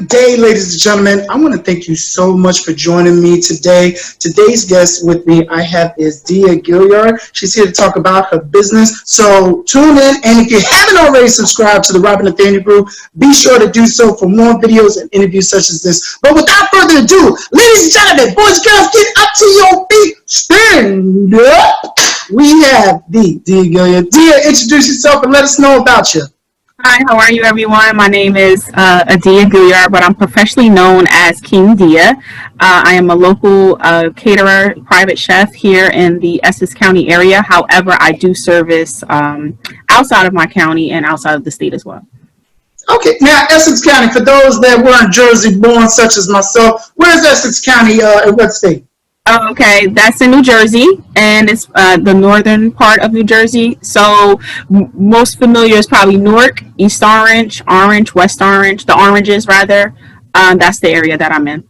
Good day, ladies and gentlemen. I want to thank you so much for joining me today. Today's guest with me I have is Adia Gilyard. She's here to talk about her business. So tune in, and if you haven't already subscribed to the Nathaniel Group, be sure to do so for more videos and interviews such as this. But without further ado, ladies and gentlemen, boys and girls, get up to your feet, stand up. We have the Adia Gilyard. Adia, introduce yourself and let us know about you. Hi, how are you, everyone? My name is Adia Gilyard, but I'm professionally known as King Dia. I am a local caterer, private chef here in the Essex County area. However, I do service outside of my county and outside of the state as well. Okay, now Essex County, for those that weren't Jersey born, such as myself, where's Essex County in what state? Okay, that's in New Jersey, and it's the northern part of New Jersey. So most familiar is probably Newark, East Orange, Orange, West Orange, the Oranges rather. That's the area that I'm in.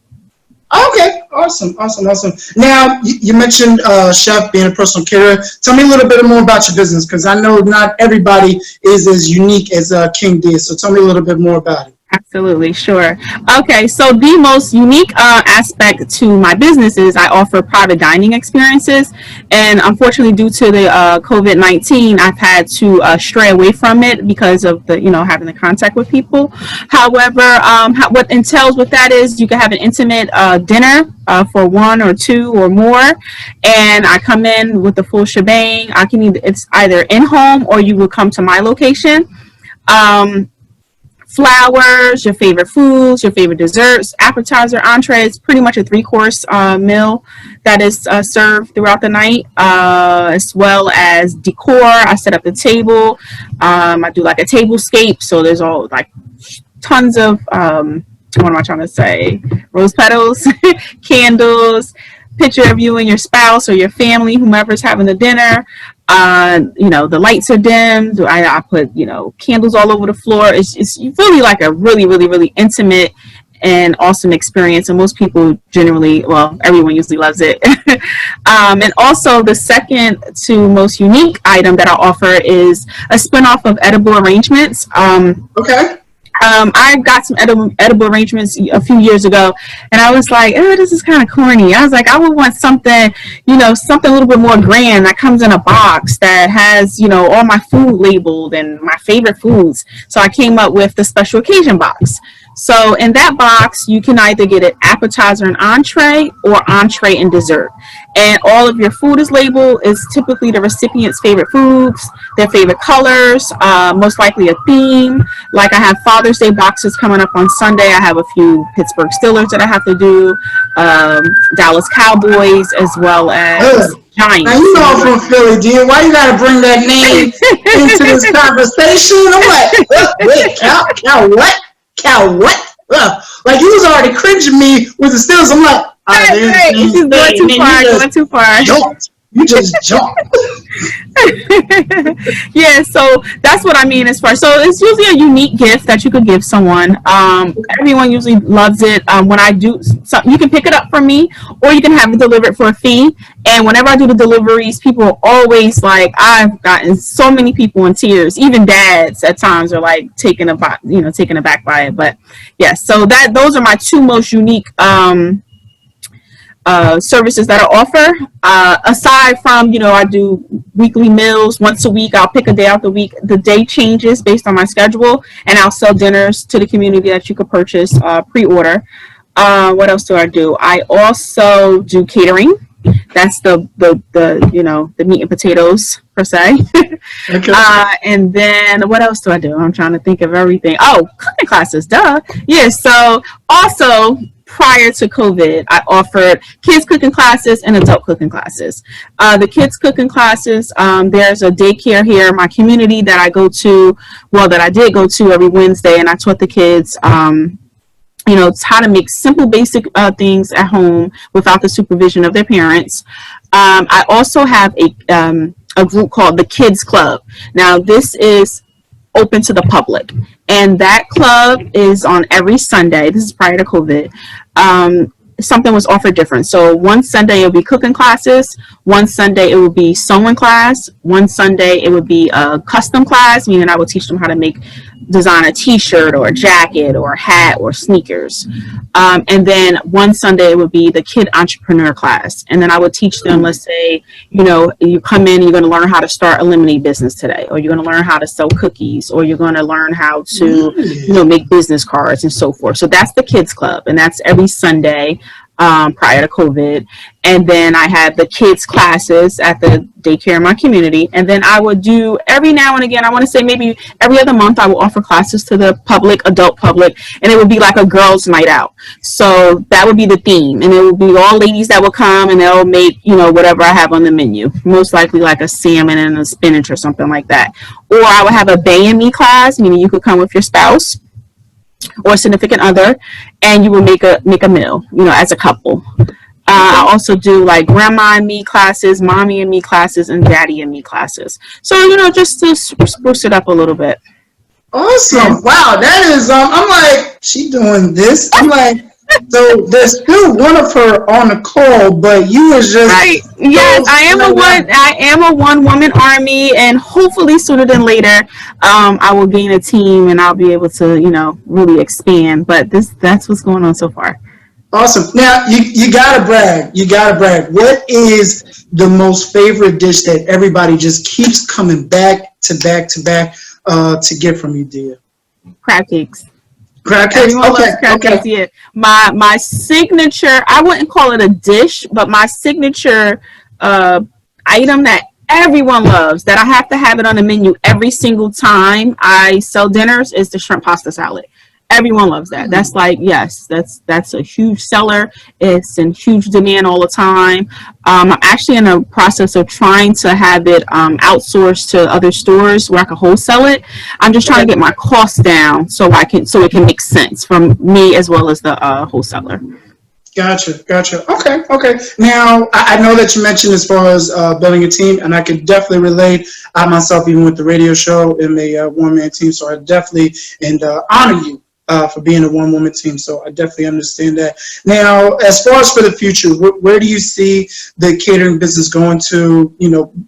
Okay, awesome. Now, you mentioned chef, being a personal caterer. Tell me a little bit more about your business, because I know not everybody is as unique as King Dia. So tell me a little bit more about it. Absolutely, sure. Okay, so the most unique aspect to my business is I offer private dining experiences, and unfortunately, due to the COVID-19, I've had to stray away from it because of the having the contact with people. However, what entails with that is you can have an intimate dinner for one or two or more, and I come in with the full shebang. It's either in home or you will come to my location. Flowers, your favorite foods, your favorite desserts, appetizer, entree. It's pretty much a 3-course meal that is served throughout the night, as well as decor. I set up the table. I do like a tablescape, so there's all like tons of what am I trying to say? Rose petals, candles, picture of you and your spouse or your family, whomever's having the dinner. The lights are dimmed. I put, candles all over the floor. It's really like a really intimate and awesome experience. And most people everyone usually loves it. And also the second to most unique item that I offer is a spinoff of edible arrangements. Okay. I got some edible arrangements a few years ago, and I was like, oh, this is kind of corny. I was like, I would want something, something a little bit more grand that comes in a box that has, all my food labeled and my favorite foods. So I came up with the special occasion box. So in that box, you can either get an appetizer and entree or entree and dessert. And all of your food is labeled. It's typically the recipient's favorite foods, their favorite colors, most likely a theme. Like I have Father's Day boxes coming up on Sunday. I have a few Pittsburgh Steelers that I have to do, Dallas Cowboys, as well as Giants. Now you know I'm from Philly, dear. Why you gotta bring that name into this conversation? I'm like, wait, cow what? Cow what? Like you was already cringing me with the Steelers. I'm like, this is going too far. You just jumped. Yeah, so that's what I mean as far. So it's usually a unique gift that you could give someone. Everyone usually loves it. When I do, so you can pick it up from me, or you can have it delivered for a fee. And whenever I do the deliveries, people are always like, I've gotten so many people in tears. Even dads at times are like taken aback by it. But yeah, so those are my two most unique services that I offer. Aside from, I do weekly meals once a week. I'll pick a day out the week. The day changes based on my schedule, and I'll sell dinners to the community that you could purchase pre-order. What else do I do? I also do catering. That's the meat and potatoes per se. Okay. And then what else do I do? I'm trying to think of everything. Oh, cooking classes, duh. Yeah. So also, prior to COVID, I offered kids cooking classes and adult cooking classes. The kids cooking classes, there's a daycare here in my community that I go to, that I did go to every Wednesday, and I taught the kids, how to make simple, basic things at home without the supervision of their parents. I also have a group called the Kids Club. Now, this is open to the public, and that club is on every Sunday. This is prior to COVID. Something was offered different. So one Sunday it would be cooking classes, one Sunday it would be sewing class, one Sunday it would be a custom class, meaning I would teach them how to make design a t-shirt or a jacket or a hat or sneakers. And then one Sunday it would be the kid entrepreneur class. And then I would teach them, let's say, you come in and you're going to learn how to start a lemonade business today, or you're going to learn how to sell cookies, or you're going to learn how to, make business cards and so forth. So that's the kids club. And that's every Sunday prior to COVID. And then I had the kids classes at the daycare in my community. And then I would do every now and again, I want to say maybe every other month, I will offer classes to the adult public, and it would be like a girls' night out. So that would be the theme. And it would be all ladies that would come, and they'll make, whatever I have on the menu, most likely like a salmon and a spinach or something like that. Or I would have a Bay and Me class, meaning you could come with your spouse or significant other, and you will make a meal, as a couple. I also do like grandma and me classes, mommy and me classes, and daddy and me classes. So, just to spruce it up a little bit. Awesome. Wow, that is, I'm like, she doing this? I'm like, so there's still one of her on the call, but you was just right. Yes, I am a one woman army, and hopefully sooner than later, I will gain a team and I'll be able to, really expand. But that's what's going on so far. Awesome. Now you gotta brag. You gotta brag. What is the most favorite dish that everybody just keeps coming back to back to get from you, Dia? Crab cakes. Crab cakes. Cakes, yeah. My signature, I wouldn't call it a dish, but my signature item that everyone loves, that I have to have it on the menu every single time I sell dinners, is the shrimp pasta salad. Everyone loves that. That's like, yes, that's a huge seller. It's in huge demand all the time. I'm actually in a process of trying to have it outsourced to other stores where I can wholesale it. I'm just trying to get my costs down so it can make sense from me as well as the wholesaler. Gotcha. Okay. Now, I know that you mentioned as far as building a team, and I can definitely relate. I myself, even with the radio show, am a one-man team, so I definitely honor you for being a one-woman team. So I definitely understand that. Now, as far as for the future, where do you see the catering business going to?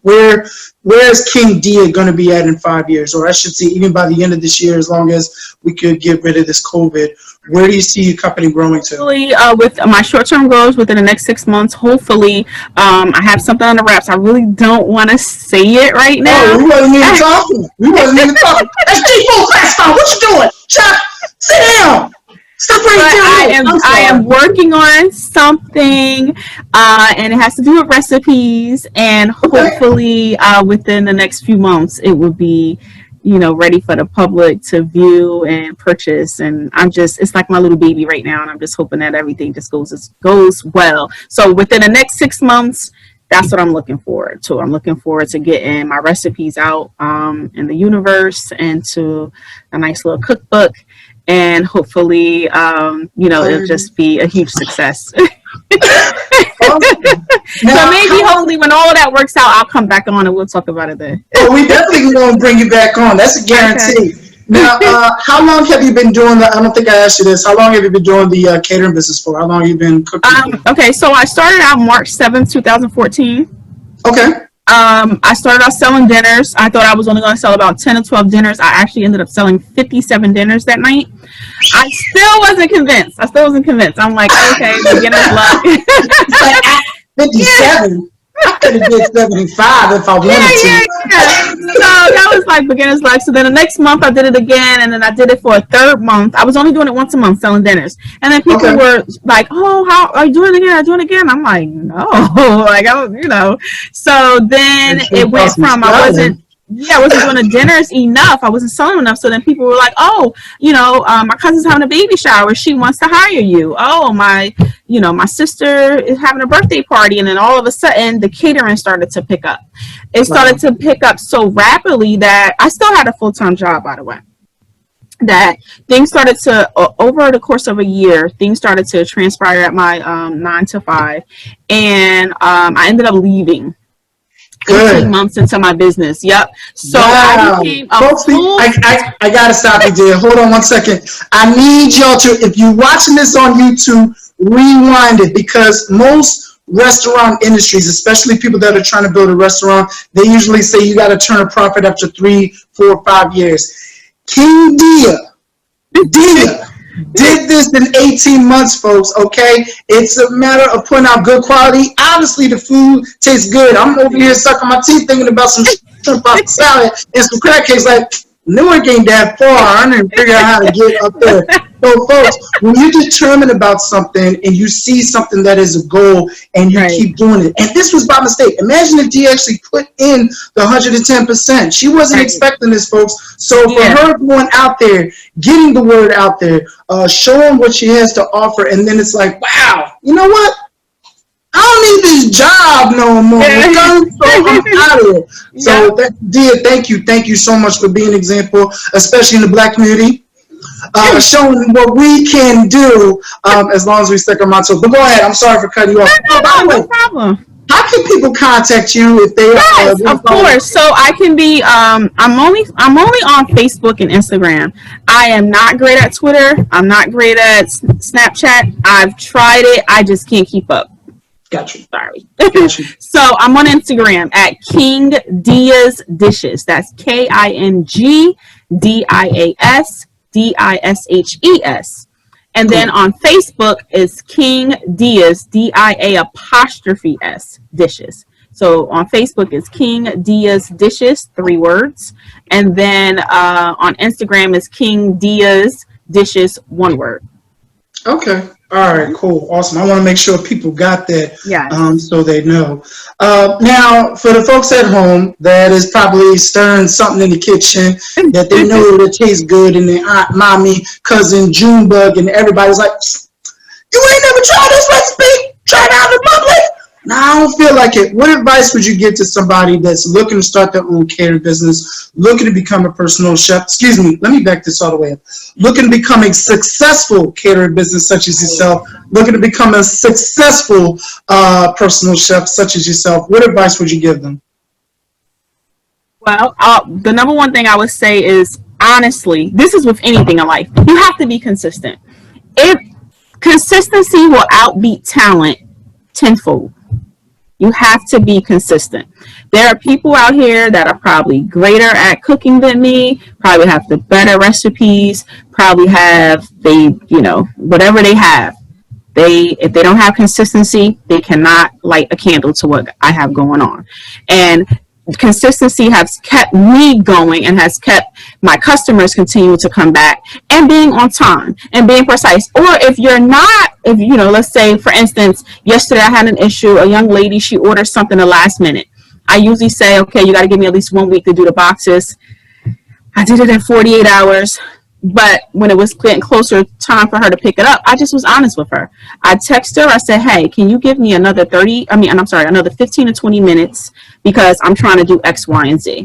Where is King Dia going to be at in 5 years? Or I should say, even by the end of this year, as long as we could get rid of this COVID, where do you see your company growing to? Hopefully, with my short-term goals within the next 6 months, hopefully, I have something on the wraps. I really don't want to say it right now. Oh, we wasn't even talking. That's people class time. What you doing? Chuck, sit down. Stop right there. I am working on something, and it has to do with recipes. And hopefully, within the next few months, it will be, ready for the public to view and purchase. And it's like my little baby right now, and I'm just hoping that everything just goes well. So within the next 6 months, that's what I'm looking forward to. I'm looking forward to getting my recipes out in the universe, and to a nice little cookbook. And hopefully, it'll just be a huge success. So maybe, hopefully, when all of that works out, I'll come back on and we'll talk about it then. Well, we definitely going to bring you back on. That's a guarantee. Okay. Now, how long have you been doing I don't think I asked you this. How long have you been doing the catering business for? How long have you been cooking? Okay, so I started out March 7th, 2014. Okay. I started off selling dinners. I thought I was only going to sell about 10 or 12 dinners. I actually ended up selling 57 dinners that night. I still wasn't convinced. I'm like, okay, beginner's luck. 57? I could have did 75 if I wanted to. Yeah. So that was like beginner's luck. So then the next month I did it again, and then I did it for a third month. I was only doing it once a month, selling dinners. And then people were like, oh, how are you doing it again? Are you doing it again? I'm like, no. So then it went from I wasn't doing the dinners enough. I wasn't selling enough. So then people were like, oh, my cousin's having a baby shower. She wants to hire you. Oh, my sister is having a birthday party. And then all of a sudden the catering started to pick up. It started to pick up so rapidly that I still had a full-time job, by the way. That things started to, over the course of a year, things started to transpire at my 9 to 5. And I ended up leaving. 18 months into my business. Yep. So I became I gotta stop you there. Hold on one second. I need y'all to, if you're watching this on YouTube, rewind it, because most restaurant industries, especially people that are trying to build a restaurant, they usually say you got to turn a profit after 3, 4, 5 years. King Dia did this in 18 months, folks, okay? It's a matter of putting out good quality. Obviously, the food tastes good. I'm over here sucking my teeth thinking about some shrimp pasta salad and some crab cakes. Like, Newark ain't that far. I didn't figure out how to get up there. So, folks, when you're determined about something and you see something that is a goal and you keep doing it, and this was by mistake. Imagine if Dee actually put in the 110%. She wasn't expecting this, folks. So for her going out there, getting the word out there, showing what she has to offer, and then it's like, wow, you know what? I don't need this job no more. So I'm out of it. So, Dia, thank you so much for being an example, especially in the Black community. Showing what we can do as long as we stick our mouth to it. But go ahead. I'm sorry for cutting you off. No problem. How can people contact you if they? Yes, of course. So I can be. I'm only on Facebook and Instagram. I am not great at Twitter. I'm not great at Snapchat. I've tried it. I just can't keep up. Gotcha. Sorry. Gotcha. So I'm on Instagram at King Dia's Dishes. That's KING DIAS DISHES. And then on Facebook is King Dia's DIA' Dishes. So on Facebook is King Dia's Dishes, 3 words. And then on Instagram is King Dia's Dishes, 1 word. Okay. All right, cool. Awesome. I want to make sure people got that so they know. Now, for the folks at home that is probably stirring something in the kitchen that they know that tastes good, and their aunt, mommy, cousin, Junebug, and everybody's like, you ain't never tried this recipe? Try it out in public? No, I don't feel like it. What advice would you give to somebody that's looking to start their own catering business, looking to become a personal chef? Excuse me, let me back this all the way up. Looking to become a successful catering business such as yourself, looking to become a successful personal chef such as yourself. What advice would you give them? Well, the number one thing I would say is, honestly, this is with anything in life. You have to be consistent. Consistency will outbeat talent tenfold. You have to be consistent. There are people out here that are probably greater at cooking than me, probably have the better recipes, probably have whatever they have. If they don't have consistency, they cannot light a candle to what I have going on. And consistency has kept me going and has kept my customers continuing to come back and being on time and being precise. Or if let's say, for instance, yesterday I had an issue. A young lady, she ordered something the last minute. I usually say, okay, you got to give me at least 1 week to do the boxes. I did it in 48 hours. But when it was getting closer time for her to pick it up, I just was honest with her. I texted her. I said, hey, can you give me another 15 to 20 minutes because I'm trying to do X, Y, and Z.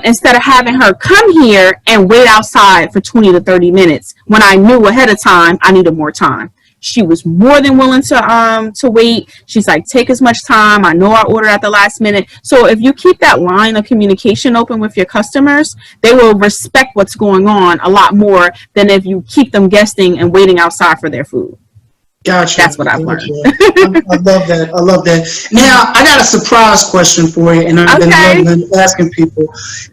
Instead of having her come here and wait outside for 20 to 30 minutes when I knew ahead of time I needed more time. She was more than willing to wait. She's like, take as much time. I know I ordered at the last minute. So if you keep that line of communication open with your customers, they will respect what's going on a lot more than if you keep them guessing and waiting outside for their food. Gotcha. That's what I've learned. I love that. I love that. Now, I got a surprise question for you, and I've been asking people.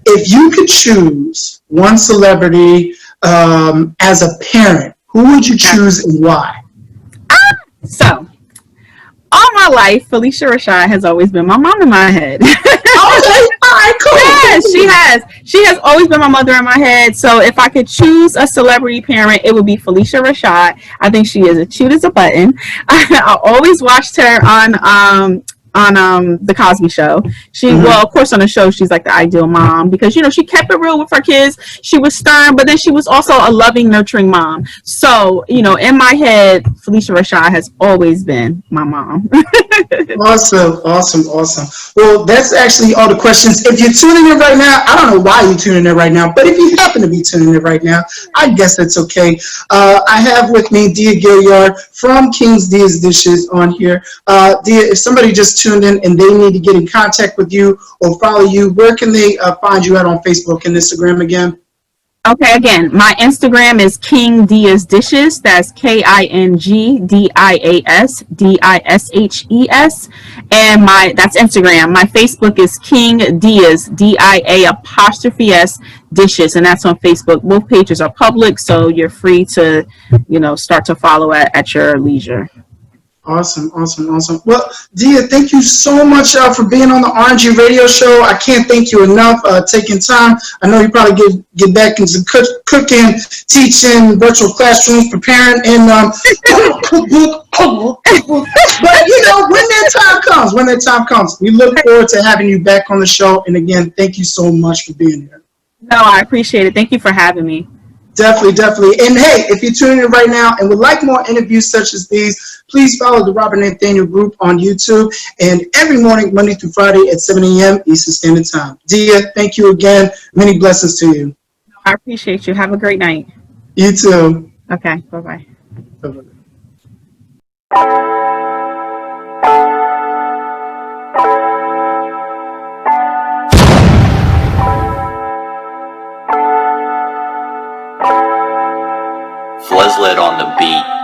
If you could choose one celebrity as a parent, who would you choose and why? So, all my life, Felicia Rashad has always been my mom in my head. Okay, all right, cool. Yes, she has. She has always been my mother in my head. So if I could choose a celebrity parent, it would be Felicia Rashad. I think she is as cute as a button. I always watched her on the Cosby Show. Well, of course on the show she's like the ideal mom because she kept it real with her kids. She was stern, but then she was also a loving, nurturing mom. So in my head, Felicia Rashad has always been my mom. Awesome. Well, that's actually all the questions. If you're tuning in right now, I don't know why you're tuning in right now, but if you happen to be tuning in right now, I guess it's okay. I have with me Dia Gilyard from King's Dia's Dishes on here. Dia, if somebody just tuned in and they need to get in contact with you or follow you, where can they find you at on Facebook and Instagram again? Okay, again, my Instagram is King Diaz Dishes. That's KingDiasDishes. And that's Instagram. My Facebook is King Diaz, DIA''S Dishes, and that's on Facebook. Both pages are public, so you're free to, start to follow at your leisure. Awesome, awesome, awesome. Well, Dia, thank you so much for being on the RNG radio show. I can't thank you enough taking time. I know you probably get back into cooking, teaching, virtual classrooms, preparing, and cookbook. But when that time comes, we look forward to having you back on the show. And again, thank you so much for being here. No, I appreciate it. Thank you for having me. Definitely, definitely. And hey, if you're tuning in right now and would like more interviews such as these, please follow the Robert Nathaniel Group on YouTube and every morning, Monday through Friday at 7 a.m. Eastern Standard Time. Dia, thank you again. Many blessings to you. I appreciate you. Have a great night. You too. Okay, bye-bye. Bye-bye. Fleslet on the beat.